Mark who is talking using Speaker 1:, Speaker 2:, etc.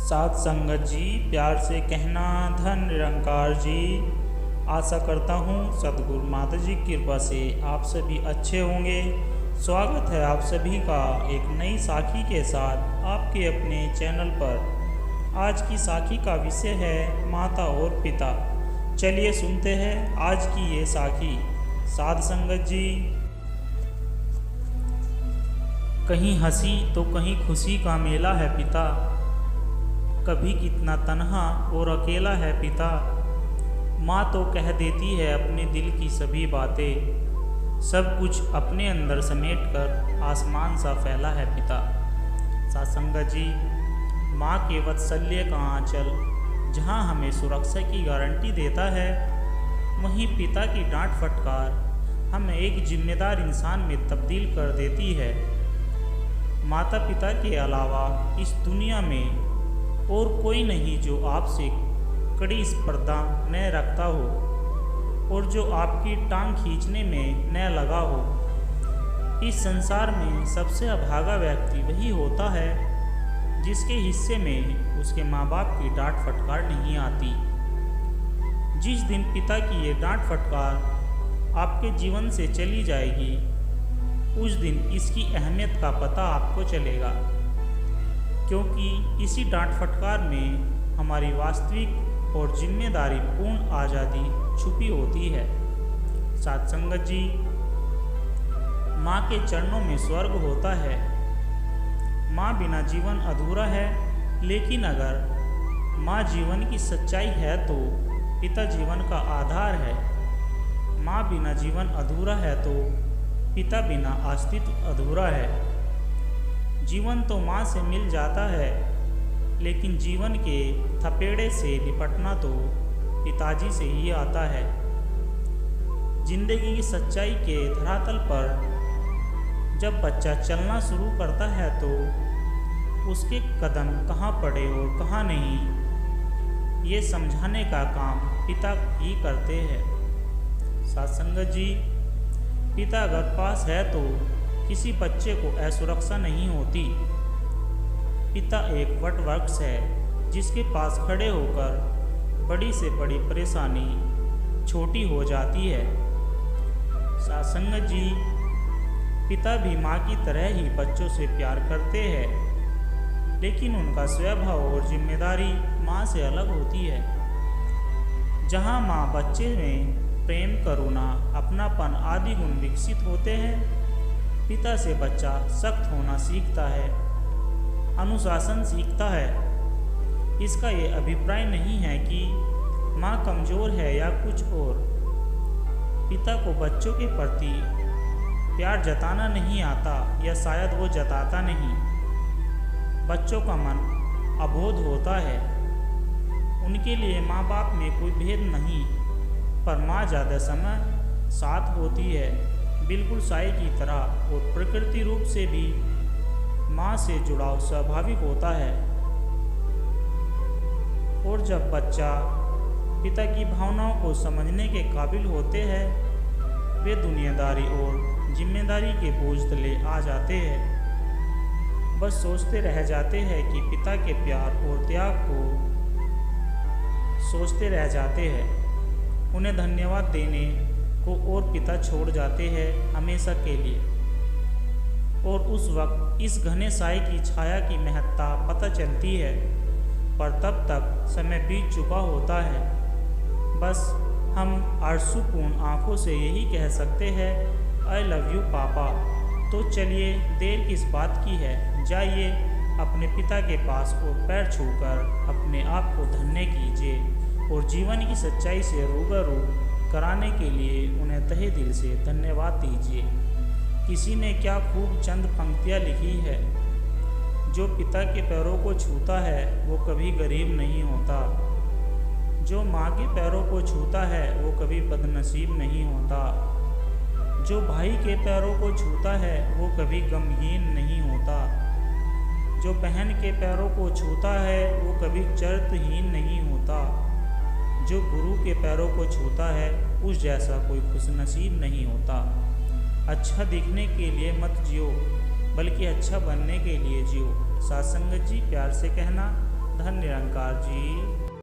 Speaker 1: साथ संगत जी, प्यार से कहना धन निरंकार जी। आशा करता हूँ सद्गुरु माता जी की कृपा से आप सभी अच्छे होंगे। स्वागत है आप सभी का एक नई साखी के साथ आपके अपने चैनल पर। आज की साखी का विषय है माता और पिता। चलिए सुनते हैं आज की ये साखी। साध संगत जी, कहीं हंसी तो कहीं खुशी का मेला है पिता, कभी कितना तन्हा और अकेला है पिता। माँ तो कह देती है अपने दिल की सभी बातें, सब कुछ अपने अंदर समेट कर आसमान सा फैला है पिता। सत्संगत जी, माँ के वात्सल्य का आंचल जहाँ हमें सुरक्षा की गारंटी देता है, वहीं पिता की डांट फटकार हमें एक जिम्मेदार इंसान में तब्दील कर देती है। माता पिता के अलावा इस दुनिया में और कोई नहीं जो आपसे कड़ी स्पर्धा न रखता हो और जो आपकी टांग खींचने में न लगा हो। इस संसार में सबसे अभागा व्यक्ति वही होता है जिसके हिस्से में उसके माँ बाप की डांट फटकार नहीं आती। जिस दिन पिता की ये डांट फटकार आपके जीवन से चली जाएगी, उस दिन इसकी अहमियत का पता आपको चलेगा, क्योंकि इसी डांट फटकार में हमारी वास्तविक और जिम्मेदारी पूर्ण आज़ादी छुपी होती है। सत्संगत जी, माँ के चरणों में स्वर्ग होता है। माँ बिना जीवन अधूरा है, लेकिन अगर माँ जीवन की सच्चाई है तो पिता जीवन का आधार है। माँ बिना जीवन अधूरा है तो पिता बिना अस्तित्व अधूरा है। जीवन तो माँ से मिल जाता है, लेकिन जीवन के थपेड़े से निपटना तो पिताजी से ही आता है। जिंदगी की सच्चाई के धरातल पर जब बच्चा चलना शुरू करता है तो उसके कदम कहाँ पड़े और कहाँ नहीं, ये समझाने का काम पिता ही करते हैं। सत्संगत जी, पिता अगर पास है तो किसी बच्चे को असुरक्षा नहीं होती। पिता एक वट वृक्ष है जिसके पास खड़े होकर बड़ी से बड़ी परेशानी छोटी हो जाती है। सत्संगत जी, पिता भी माँ की तरह ही बच्चों से प्यार करते हैं, लेकिन उनका स्वभाव और जिम्मेदारी माँ से अलग होती है। जहाँ माँ बच्चे में प्रेम, करुणा, अपनापन आदि गुण विकसित होते हैं, पिता से बच्चा सख्त होना सीखता है, अनुशासन सीखता है। इसका ये अभिप्राय नहीं है कि माँ कमज़ोर है या कुछ और। पिता को बच्चों के प्रति प्यार जताना नहीं आता, या शायद वो जताता नहीं। बच्चों का मन अबोध होता है, उनके लिए माँ बाप में कोई भेद नहीं, पर माँ ज़्यादा समय साथ होती है, बिल्कुल साई की तरह, और प्रकृति रूप से भी माँ से जुड़ाव स्वाभाविक होता है। और जब बच्चा पिता की भावनाओं को समझने के काबिल होते हैं, वे दुनियादारी और जिम्मेदारी के बोझ तले आ जाते हैं। बस सोचते रह जाते हैं कि पिता के प्यार और त्याग को सोचते रह जाते हैं। उन्हें धन्यवाद देने को और पिता छोड़ जाते हैं हमेशा के लिए। और उस वक्त इस घने साए की छाया की महत्ता पता चलती है, पर तब तक समय बीत चुका होता है। बस हम आंसूपूर्ण आँखों से यही कह सकते हैं, आई लव यू पापा। तो चलिए, देर किस बात की है, जाइए अपने पिता के पास और पैर छूकर अपने आप को धन्य कीजिए और जीवन की सच्चाई से रूबरू कराने के लिए उन्हें तहे दिल से धन्यवाद दीजिए। किसी ने क्या खूब चंद पंक्तियाँ लिखी है, जो पिता के पैरों को छूता है वो कभी गरीब नहीं होता, जो माँ के पैरों को छूता है वो कभी बदनसीब नहीं होता, जो भाई के पैरों को छूता है वो कभी गमगीन नहीं होता, जो बहन के पैरों को छूता है वो कभी चरित्रहीन नहीं होता, जो गुरु के पैरों को छूता है उस जैसा कोई खुशनसीब नहीं होता। अच्छा दिखने के लिए मत जियो, बल्कि अच्छा बनने के लिए जियो। सत्संगत जी, प्यार से कहना धन निरंकार जी।